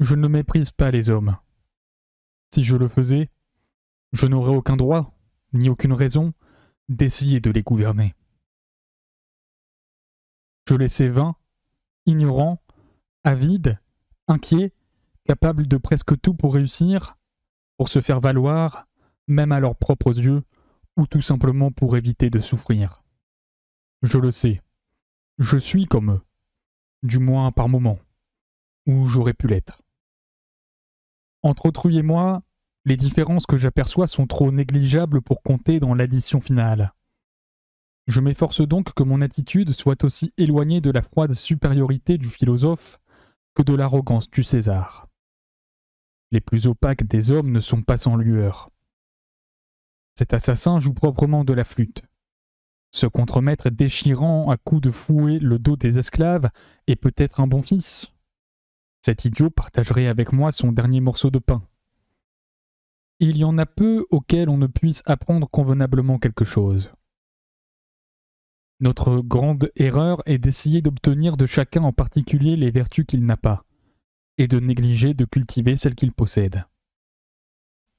Je ne méprise pas les hommes. Si je le faisais, je n'aurais aucun droit, ni aucune raison, d'essayer de les gouverner. Je les sais vains, ignorants, avides, inquiets, capables de presque tout pour réussir, pour se faire valoir, même à leurs propres yeux, ou tout simplement pour éviter de souffrir. Je le sais, je suis comme eux, du moins par moments, où j'aurais pu l'être. Entre autrui et moi, les différences que j'aperçois sont trop négligeables pour compter dans l'addition finale. Je m'efforce donc que mon attitude soit aussi éloignée de la froide supériorité du philosophe que de l'arrogance du César. Les plus opaques des hommes ne sont pas sans lueur. Cet assassin joue proprement de la flûte. Ce contremaître déchirant à coups de fouet le dos des esclaves est peut-être un bon fils. Cet idiot partagerait avec moi son dernier morceau de pain. Il y en a peu auxquels on ne puisse apprendre convenablement quelque chose. Notre grande erreur est d'essayer d'obtenir de chacun en particulier les vertus qu'il n'a pas, et de négliger de cultiver celles qu'il possède.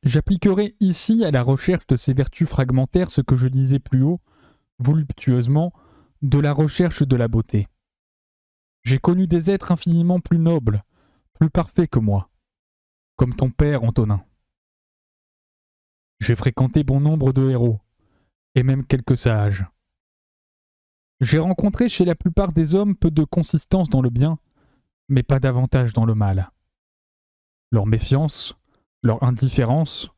J'appliquerai ici à la recherche de ces vertus fragmentaires ce que je disais plus haut, voluptueusement, de la recherche de la beauté. J'ai connu des êtres infiniment plus nobles, plus parfaits que moi, comme ton père Antonin. J'ai fréquenté bon nombre de héros, et même quelques sages. J'ai rencontré chez la plupart des hommes peu de consistance dans le bien, mais pas davantage dans le mal. Leur méfiance, leur indifférence,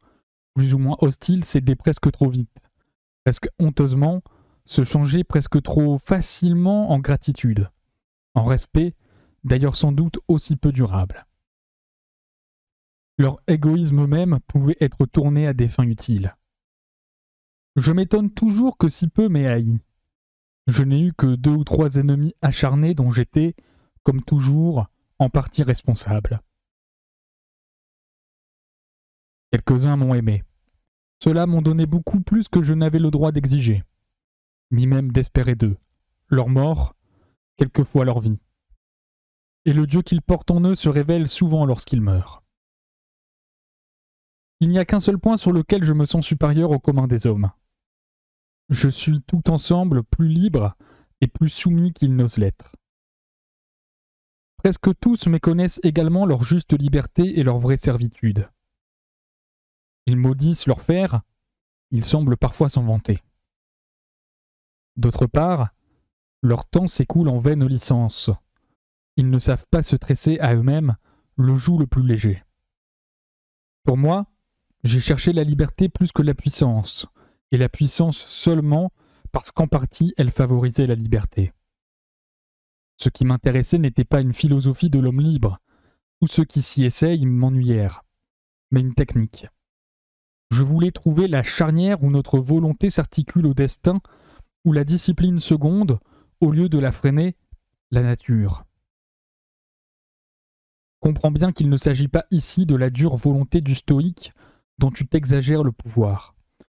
plus ou moins hostile, cédait presque trop vite, presque honteusement, se changeait presque trop facilement en gratitude, en respect, d'ailleurs sans doute aussi peu durable. Leur égoïsme même pouvait être tourné à des fins utiles. Je m'étonne toujours que si peu m'ait haï. Je n'ai eu que 2 ou 3 ennemis acharnés dont j'étais, comme toujours, en partie responsable. Quelques-uns m'ont aimé. Ceux-là m'ont donné beaucoup plus que je n'avais le droit d'exiger, ni même d'espérer d'eux, leur mort, quelquefois leur vie. Et le Dieu qu'ils portent en eux se révèle souvent lorsqu'ils meurent. Il n'y a qu'un seul point sur lequel je me sens supérieur au commun des hommes. Je suis tout ensemble plus libre et plus soumis qu'ils n'osent l'être. Presque tous méconnaissent également leur juste liberté et leur vraie servitude. Ils maudissent leur faire, ils semblent parfois s'en vanter. D'autre part, leur temps s'écoule en vaines licences. Ils ne savent pas se tresser à eux-mêmes le joug le plus léger. Pour moi, j'ai cherché la liberté plus que la puissance, et la puissance seulement parce qu'en partie elle favorisait la liberté. Ce qui m'intéressait n'était pas une philosophie de l'homme libre, tous ceux qui s'y essayent m'ennuyèrent, mais une technique. Je voulais trouver la charnière où notre volonté s'articule au destin, où la discipline seconde, au lieu de la freiner, la nature. Comprends bien qu'il ne s'agit pas ici de la dure volonté du stoïque dont tu t'exagères le pouvoir,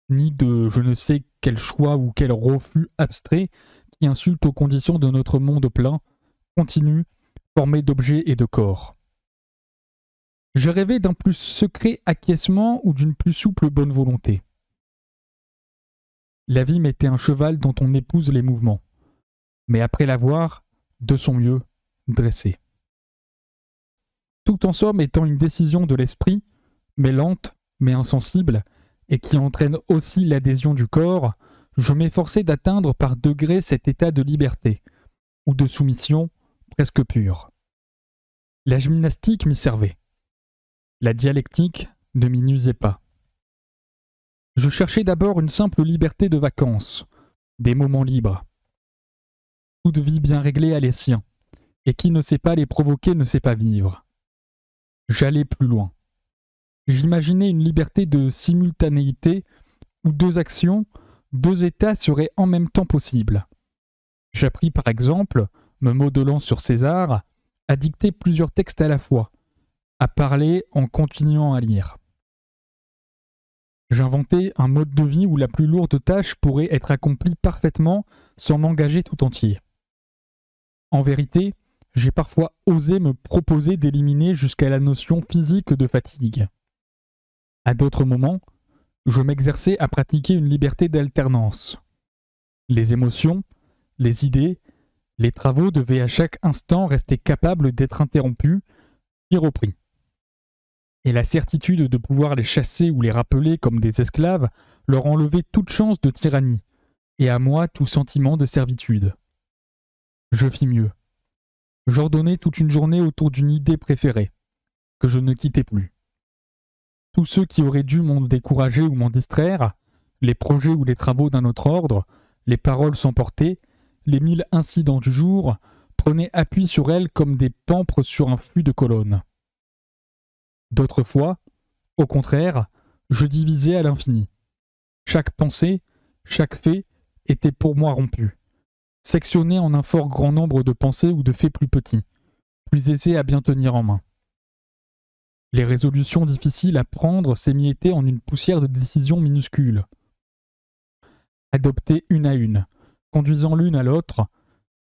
ni de je ne sais quel choix ou quel refus abstrait qui insulte aux conditions de notre monde plein, continu, formé d'objets et de corps. J'ai rêvé d'un plus secret acquiescement ou d'une plus souple bonne volonté. La vie mettait un cheval dont on épouse les mouvements, mais après l'avoir, de son mieux, dressé. Tout en somme étant une décision de l'esprit, mais lente, mais insensible, et qui entraîne aussi l'adhésion du corps, je m'efforçais d'atteindre par degrés cet état de liberté, ou de soumission presque pure. La gymnastique m'y servait. La dialectique ne m'y nuisait pas. Je cherchais d'abord une simple liberté de vacances, des moments libres. Toute vie bien réglée a les siens, et qui ne sait pas les provoquer ne sait pas vivre. J'allais plus loin. J'imaginais une liberté de simultanéité où 2 actions, 2 états seraient en même temps possibles. J'appris par exemple, me modelant sur César, à dicter plusieurs textes à la fois, à parler en continuant à lire. J'inventais un mode de vie où la plus lourde tâche pourrait être accomplie parfaitement sans m'engager tout entier. En vérité, j'ai parfois osé me proposer d'éliminer jusqu'à la notion physique de fatigue. À d'autres moments, je m'exerçais à pratiquer une liberté d'alternance. Les émotions, les idées, les travaux devaient à chaque instant rester capables d'être interrompus, puis repris. Et la certitude de pouvoir les chasser ou les rappeler comme des esclaves leur enlevait toute chance de tyrannie, et à moi tout sentiment de servitude. Je fis mieux. J'ordonnai toute une journée autour d'une idée préférée, que je ne quittais plus. Tous ceux qui auraient dû m'en décourager ou m'en distraire, les projets ou les travaux d'un autre ordre, les paroles s'emportaient, les 1000 incidents du jour prenaient appui sur elles comme des pampres sur un flux de colonnes. D'autres fois, au contraire, je divisais à l'infini. Chaque pensée, chaque fait était pour moi rompu, sectionné en un fort grand nombre de pensées ou de faits plus petits, plus aisés à bien tenir en main. Les résolutions difficiles à prendre s'émiettaient en une poussière de décisions minuscules, adoptées une à une, conduisant l'une à l'autre,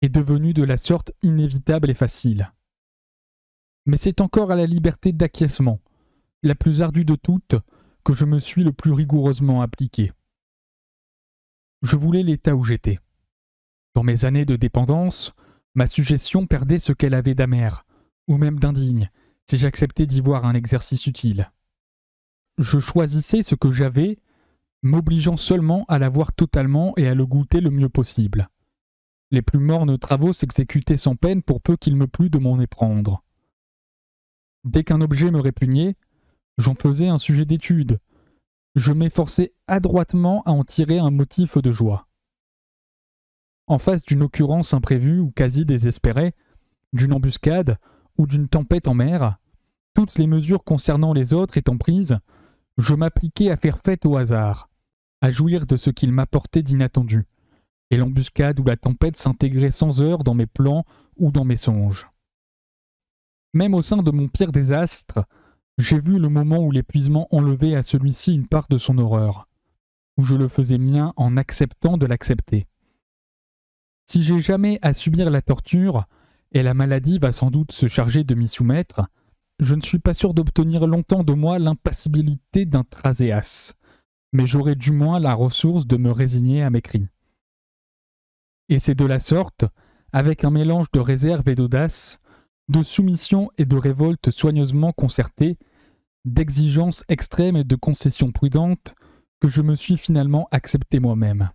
et devenues de la sorte inévitables et faciles. Mais c'est encore à la liberté d'acquiescement, la plus ardue de toutes, que je me suis le plus rigoureusement appliqué. Je voulais l'état où j'étais. Dans mes années de dépendance, ma suggestion perdait ce qu'elle avait d'amer, ou même d'indigne, si j'acceptais d'y voir un exercice utile. Je choisissais ce que j'avais, m'obligeant seulement à l'avoir totalement et à le goûter le mieux possible. Les plus mornes travaux s'exécutaient sans peine pour peu qu'il me plût de m'en éprendre. Dès qu'un objet me répugnait, j'en faisais un sujet d'étude. Je m'efforçais adroitement à en tirer un motif de joie. En face d'une occurrence imprévue ou quasi désespérée, d'une embuscade ou d'une tempête en mer, toutes les mesures concernant les autres étant prises, je m'appliquais à faire fête au hasard, à jouir de ce qu'il m'apportait d'inattendu, et l'embuscade ou la tempête s'intégrait sans heurts dans mes plans ou dans mes songes. Même au sein de mon pire désastre, j'ai vu le moment où l'épuisement enlevait à celui-ci une part de son horreur, où je le faisais mien en acceptant de l'accepter. Si j'ai jamais à subir la torture, et la maladie va sans doute se charger de m'y soumettre, je ne suis pas sûr d'obtenir longtemps de moi l'impassibilité d'un Thaséas, mais j'aurai du moins la ressource de me résigner à mes cris. Et c'est de la sorte, avec un mélange de réserve et d'audace, de soumission et de révolte soigneusement concertée, d'exigence extrême et de concessions prudentes, que je me suis finalement accepté moi-même.